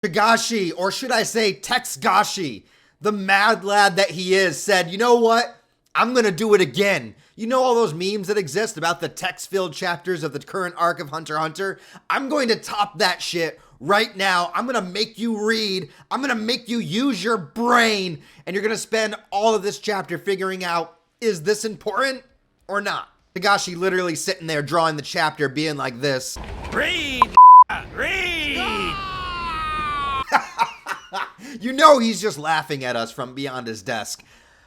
TEXTgashi, or should I say TEXTgashi, the mad lad that he is, said, you know what? I'm gonna do it again. You know all those memes that exist about the text-filled chapters of the current arc of Hunter x Hunter? I'm going to top that shit right now. I'm gonna make you read. I'm gonna make you use your brain. And you're gonna spend all of this chapter figuring out, is this important or not? TEXTgashi literally sitting there drawing the chapter being like this. Read! Read! You know he's just laughing at us from beyond his desk.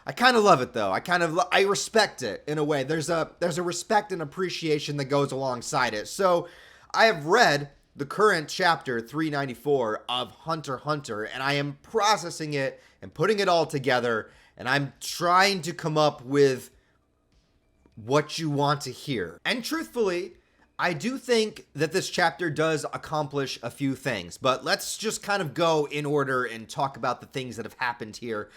I kind of love it though. I respect it in a way. There's a respect and appreciation that goes alongside it. So I have read the current chapter 394 of Hunter x Hunter, and I am processing it and putting it all together, and I'm trying to come up with what you want to hear. And truthfully, I do think that this chapter does accomplish a few things, but let's just kind of go in order and talk about the things that have happened here.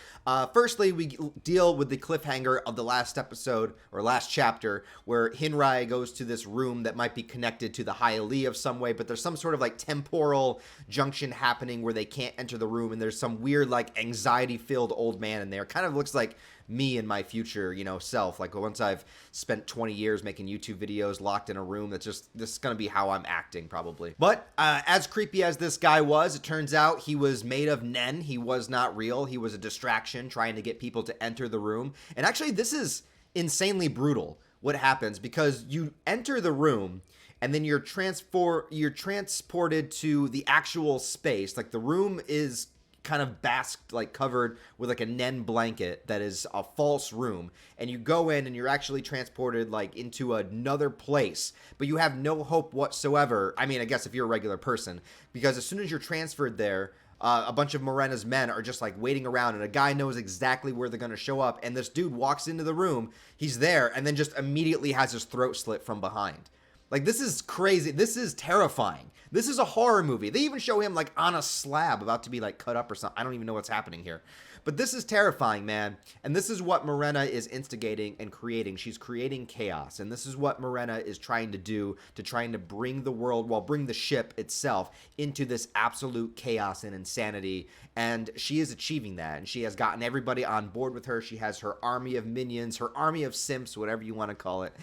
Firstly, we deal with the cliffhanger of the last episode, or last chapter, where Hinrai goes to this room that might be connected to the Hylia of some way, but there's some sort of like temporal junction happening where they can't enter the room, and there's some weird like anxiety-filled old man in there. Kind of looks like me and my future, self. Like once I've spent 20 years making YouTube videos locked in a room, this is going to be how I'm acting probably. But as creepy as this guy was, it turns out he was made of Nen. He was not real. He was a distraction trying to get people to enter the room. And actually this is insanely brutal what happens, because you enter the room and then you're transported to the actual space. Like the room is kind of basked, like covered with like a Nen blanket that is a false room, and you go in and you're actually transported like into another place, but you have no hope whatsoever. I mean, I guess if you're a regular person, because as soon as you're transferred there, a bunch of Morena's men are just like waiting around, and a guy knows exactly where they're going to show up, and this dude walks into the room, he's there, and then just immediately has his throat slit from behind. Like, this is crazy. This is terrifying. This is a horror movie. They even show him like on a slab about to be like cut up or something. I don't even know what's happening here. But this is terrifying, man. And this is what Morena is instigating and creating. She's creating chaos. And this is what Morena is trying to do, to trying to bring the world, well, bring the ship itself into this absolute chaos and insanity. And she is achieving that. And she has gotten everybody on board with her. She has her army of minions, her army of simps, whatever you want to call it.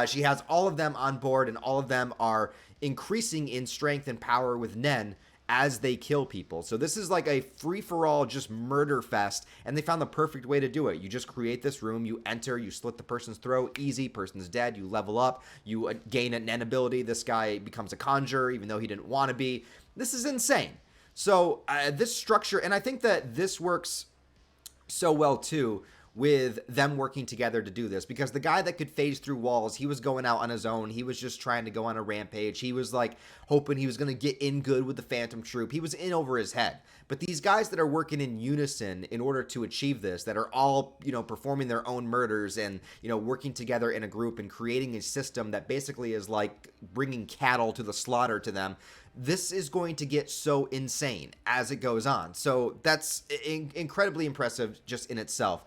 She has all of them on board, and all of them are increasing in strength and power with Nen as they kill people. So this is like a free-for-all, just murder fest, and they found the perfect way to do it. You just create this room, you enter, you slit the person's throat, easy, person's dead, you level up, you gain a Nen ability, this guy becomes a conjurer even though he didn't want to be. This is insane. So this structure, and I think that this works so well too, with them working together to do this, because the guy that could phase through walls, he was going out on his own. He was just trying to go on a rampage. He was like hoping he was going to get in good with the Phantom Troop. He was in over his head. But these guys that are working in unison in order to achieve this, that are all, performing their own murders and, working together in a group and creating a system that basically is like bringing cattle to the slaughter to them, this is going to get so insane as it goes on. So that's incredibly impressive just in itself.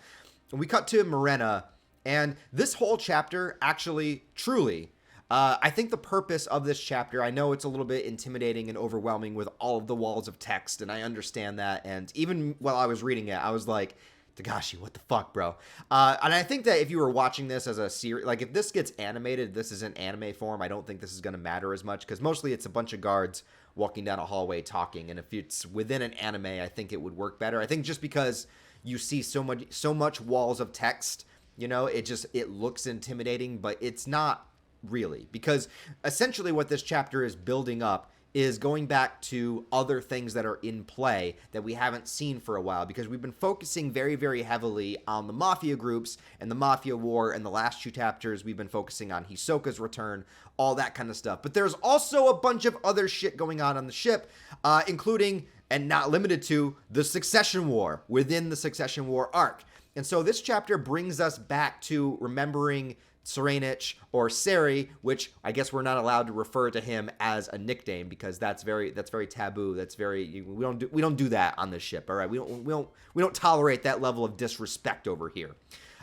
We cut to Morena, and this whole chapter actually, truly, I think the purpose of this chapter, I know it's a little bit intimidating and overwhelming with all of the walls of text, and I understand that, and even while I was reading it, I was like, TEXTgashi, what the fuck, bro? And I think that if you were watching this as a series, like if this gets animated, this is in anime form, I don't think this is going to matter as much, because mostly it's a bunch of guards walking down a hallway talking, and if it's within an anime, I think it would work better. I think just because you see so much walls of text, it looks intimidating, but it's not really, because essentially what this chapter is building up is going back to other things that are in play that we haven't seen for a while, because we've been focusing very, very heavily on the mafia groups and the mafia war, and the last two chapters we've been focusing on Hisoka's return, all that kind of stuff. But there's also a bunch of other shit going on the ship, including, and not limited to, the Succession War within the Succession War arc. And so this chapter brings us back to remembering Tserriednich, or Seri, which I guess we're not allowed to refer to him as a nickname, because that's very taboo. That's very, we don't do that on this ship. All right, we don't tolerate that level of disrespect over here.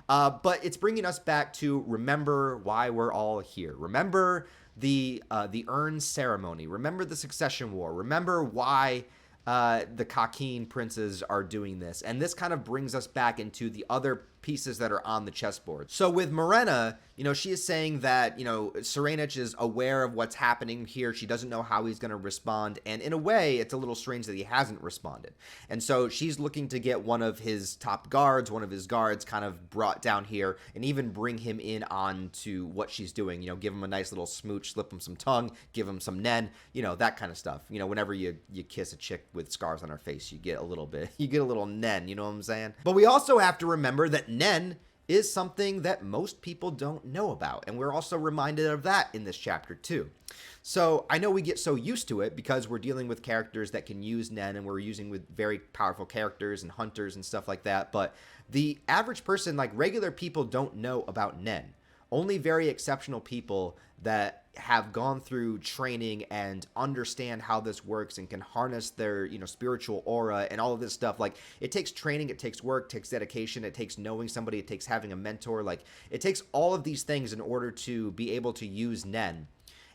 But it's bringing us back to remember why we're all here. Remember the urn ceremony. Remember the Succession War. Remember why the Kakin princes are doing this. And this kind of brings us back into the other pieces that are on the chessboard. So with Morena, she is saying that, Tserriednich is aware of what's happening here. She doesn't know how he's going to respond. And in a way, it's a little strange that he hasn't responded. And so she's looking to get one of his top guards, one of his guards kind of brought down here and even bring him in on to what she's doing. Give him a nice little smooch, slip him some tongue, give him some nen, that kind of stuff. Whenever you kiss a chick with scars on her face, you get a little nen, you know what I'm saying? But we also have to remember that nen is something that most people don't know about, and we're also reminded of that in this chapter too. So I know we get so used to it because we're dealing with characters that can use nen, and we're using with very powerful characters and hunters and stuff like that, but the average person, like regular people, don't know about nen. Only very exceptional people that have gone through training and understand how this works and can harness their, spiritual aura and all of this stuff. Like, it takes training, it takes work, it takes dedication, it takes knowing somebody, it takes having a mentor. Like, it takes all of these things in order to be able to use nen.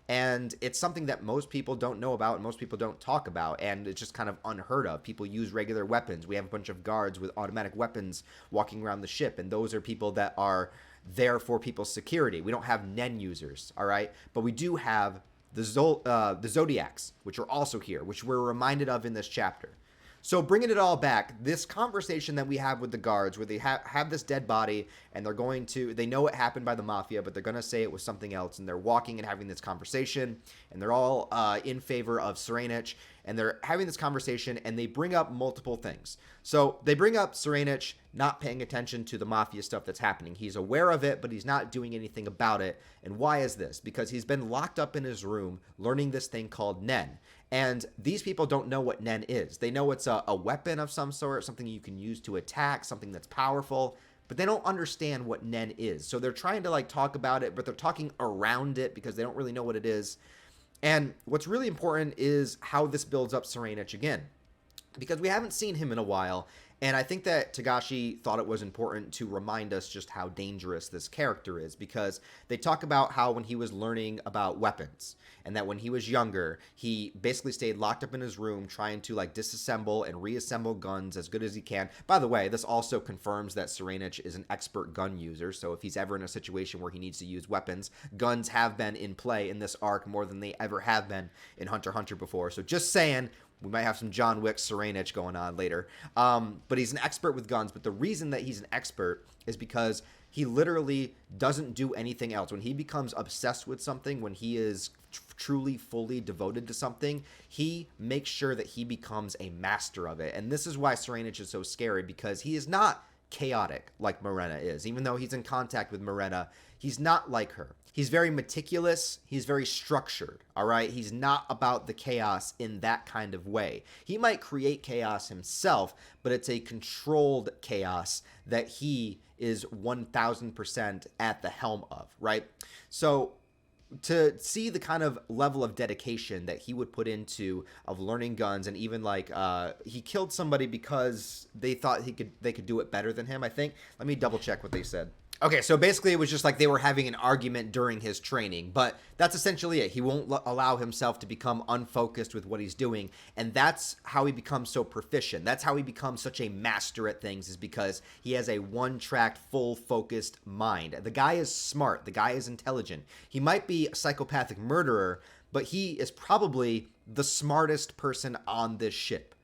And it's something that most people don't know about and most people don't talk about, and it's just kind of unheard of. People use regular weapons. We have a bunch of guards with automatic weapons walking around the ship, and those are people that are there for people's security. We don't have nen users, all right? But we do have the Zodiacs, which are also here, which we're reminded of in this chapter. So bringing it all back, this conversation that we have with the guards where they have this dead body and they know it happened by the mafia, but they're going to say it was something else, and they're walking and having this conversation, and they're all in favor of Tserriednich, and they're having this conversation, and they bring up multiple things. So they bring up Tserriednich not paying attention to the mafia stuff that's happening. He's aware of it, but he's not doing anything about it. And why is this? Because he's been locked up in his room learning this thing called nen. And these people don't know what nen is. They know it's a weapon of some sort, something you can use to attack, something that's powerful, but they don't understand what nen is. So they're trying to talk about it, but they're talking around it because they don't really know what it is. And what's really important is how this builds up Tserriednich again, because we haven't seen him in a while. And I think that TEXTgashi thought it was important to remind us just how dangerous this character is, because they talk about how when he was learning about weapons and that when he was younger, he basically stayed locked up in his room trying to disassemble and reassemble guns as good as he can. By the way, this also confirms that Tserriednich is an expert gun user. So if he's ever in a situation where he needs to use weapons, guns have been in play in this arc more than they ever have been in HunterXHunter before. So just saying, we might have some John Wick Tserriednich going on later. But he's an expert with guns. But the reason that he's an expert is because he literally doesn't do anything else. When he becomes obsessed with something, when he is truly, fully devoted to something, he makes sure that he becomes a master of it. And this is why Tserriednich is so scary, because he is not chaotic like Morena is. Even though he's in contact with Morena, he's not like her. He's very meticulous. He's very structured, all right? He's not about the chaos in that kind of way. He might create chaos himself, but it's a controlled chaos that he is 1000% at the helm of, right? So to see the kind of level of dedication that he would put into of learning guns, and even he killed somebody because they thought they could do it better than him, I think. Let me double check what they said. Okay, so basically it was just they were having an argument during his training, but that's essentially it. He won't allow himself to become unfocused with what he's doing, and that's how he becomes so proficient. That's how he becomes such a master at things, is because he has a one-track, full-focused mind. The guy is smart. The guy is intelligent. He might be a psychopathic murderer, but he is probably the smartest person on this ship.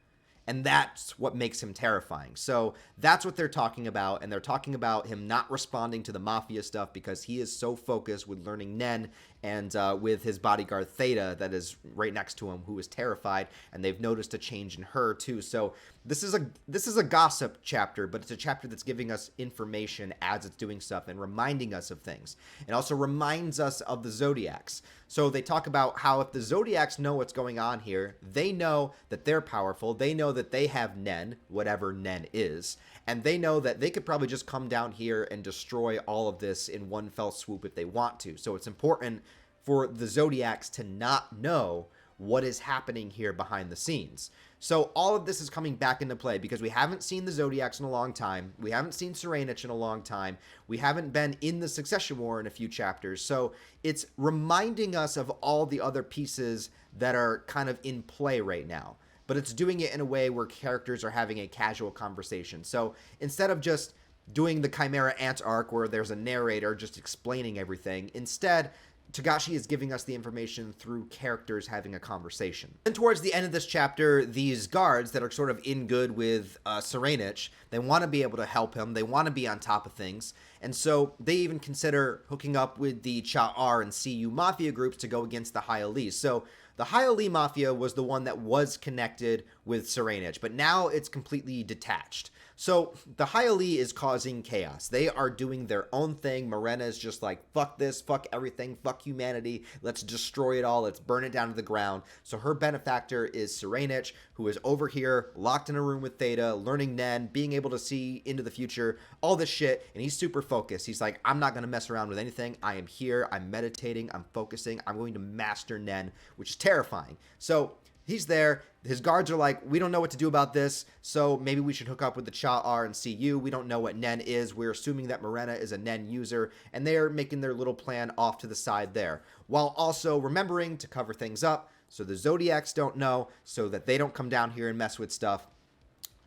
And that's what makes him terrifying. So that's what they're talking about. And they're talking about him not responding to the mafia stuff because he is so focused with learning nen and with his bodyguard Theta that is right next to him, who is terrified. And they've noticed a change in her too. So this is a gossip chapter, but it's a chapter that's giving us information as it's doing stuff and reminding us of things. It also reminds us of the Zodiacs. So they talk about how if the Zodiacs know what's going on here, they know that they're powerful. They know that they have nen, whatever nen is, and they know that they could probably just come down here and destroy all of this in one fell swoop if they want to. So it's important for the Zodiacs to not know what is happening here behind the scenes. So all of this is coming back into play because we haven't seen the Zodiacs in a long time. We haven't seen Tserriednich in a long time. We haven't been in the Succession War in a few chapters. So it's reminding us of all the other pieces that are kind of in play right now. but it's doing it in a way where characters are having a casual conversation. So instead of just doing the Chimera Ant arc where there's a narrator just explaining everything, instead TEXTgashi is giving us the information through characters having a conversation. And towards the end of this chapter, these guards that are sort of in good with Tserriednich, they want to be able to help him. They want to be on top of things. And so they even consider hooking up with the Cha-R and CU mafia groups to go against the High-Ali. So the High-Ali mafia was the one that was connected with Tserriednich, but now it's completely detached. So the High-Ali is causing chaos. They are doing their own thing. Morena is just like, fuck this, fuck everything, fuck humanity. Let's destroy it all. Let's burn it down to the ground. So her benefactor is Tserriednich, who is over here, locked in a room with Theta, learning Nen, being able to see into the future, all this shit, and he's super focused. He's like, I'm not going to mess around with anything. I am here. I'm meditating. I'm focusing. I'm going to master Nen, which is terrifying. So he's there. His guards are like, we don't know what to do about this, so maybe we should hook up with the Cha-R and CU. We don't know what Nen is. We're assuming that Morena is a Nen user, and they're making their little plan off to the side there, while also remembering to cover things up so the Zodiacs don't know, so that they don't come down here and mess with stuff,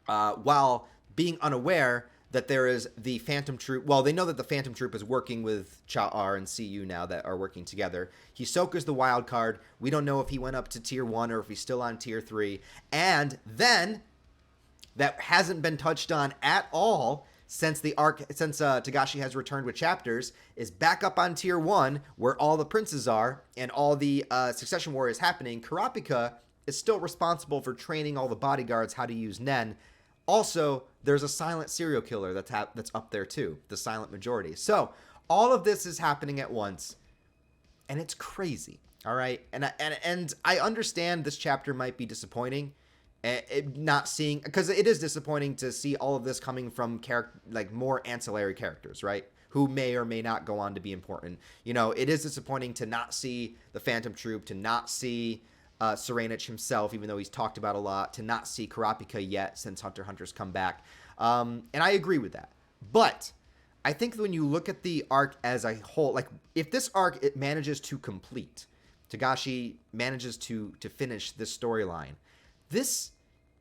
while being unaware that there is the Phantom Troop. Well, they know that the Phantom Troop is working with Cha-R and CU now that are working together. Hisoka's the wild card. We don't know if he went up to tier 1 or if he's still on tier 3. And then, that hasn't been touched on at all since the arc, since TEXTgashi has returned with chapters, is back up on tier 1 where all the princes are and all the succession war is happening. Kurapika is still responsible for training all the bodyguards how to use Nen. Also, there's a silent serial killer that's up there too, the silent majority. So all of this is happening at once, and it's crazy. All right, and I understand this chapter might be disappointing, not seeing, because it is disappointing to see all of this coming from like more ancillary characters, right? Who may or may not go on to be important. You know, it is disappointing to not see the Phantom Troop, to not see Tserriednich himself, even though he's talked about a lot, to not see Kurapika yet since HunterXHunter's come back. And I agree with that. But I think when you look at the arc as a whole, like if this arc it manages to complete, TEXTgashi manages to finish this storyline, this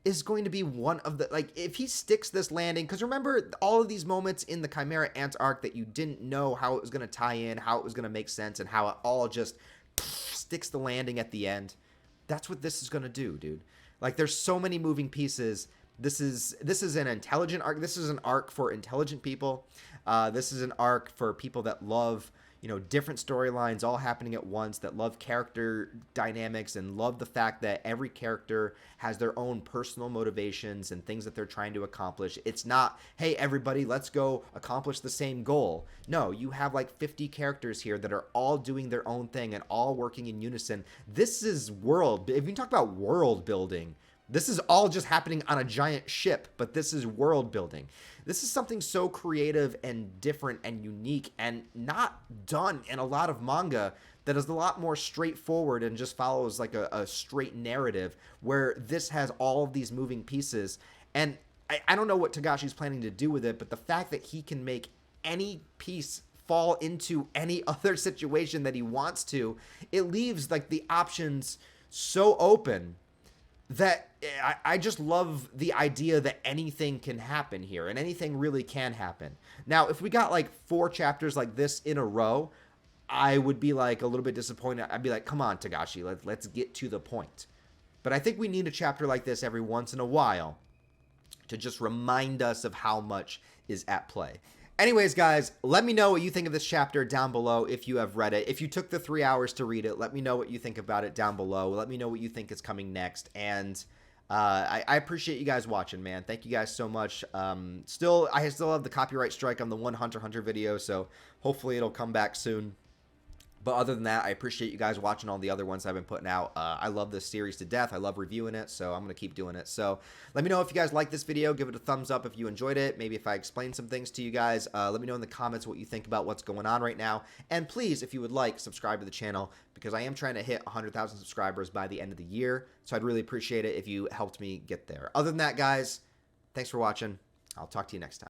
is going to be one of the, like, if he sticks this landing, because remember all of these moments in the Chimera Ant arc that you didn't know how it was going to tie in, how it was going to make sense, and how it all just sticks the landing at the end. That's what this is going to do, dude. Like, there's so many moving pieces. This is an intelligent arc. This is an arc for intelligent people. This is an arc for people that love, you know, different storylines all happening at once, that love character dynamics and love the fact that every character has their own personal motivations and things that they're trying to accomplish. It's not, hey, everybody, let's go accomplish the same goal. No, you have like 50 characters here that are all doing their own thing and all working in unison. This is world. If you talk about world building, this is all just happening on a giant ship, but this is world building. This is something so creative and different and unique and not done in a lot of manga that is a lot more straightforward and just follows like a straight narrative, where this has all of these moving pieces. And I don't know what TEXTgashi's planning to do with it, but the fact that he can make any piece fall into any other situation that he wants to, it leaves like the options so open that I just love the idea that anything can happen here, and anything really can happen. Now, if we got like 4 chapters like this in a row, I would be like a little bit disappointed. I'd be like, come on, TEXTgashi, let's get to the point. But I think we need a chapter like this every once in a while to just remind us of how much is at play. Anyways, guys, let me know what you think of this chapter down below if you have read it. If you took the 3 hours to read it, let me know what you think about it down below. Let me know what you think is coming next. And I appreciate you guys watching, man. Thank you guys so much. I still have the copyright strike on the one HunterXHunter video, so hopefully it'll come back soon. But other than that, I appreciate you guys watching all the other ones I've been putting out. I love this series to death. I love reviewing it, so I'm going to keep doing it. So let me know if you guys like this video. Give it a thumbs up if you enjoyed it. Maybe if I explained some things to you guys. Let me know in the comments what you think about what's going on right now. And please, if you would like, subscribe to the channel, because I am trying to hit 100,000 subscribers by the end of the year. So I'd really appreciate it if you helped me get there. Other than that, guys, thanks for watching. I'll talk to you next time.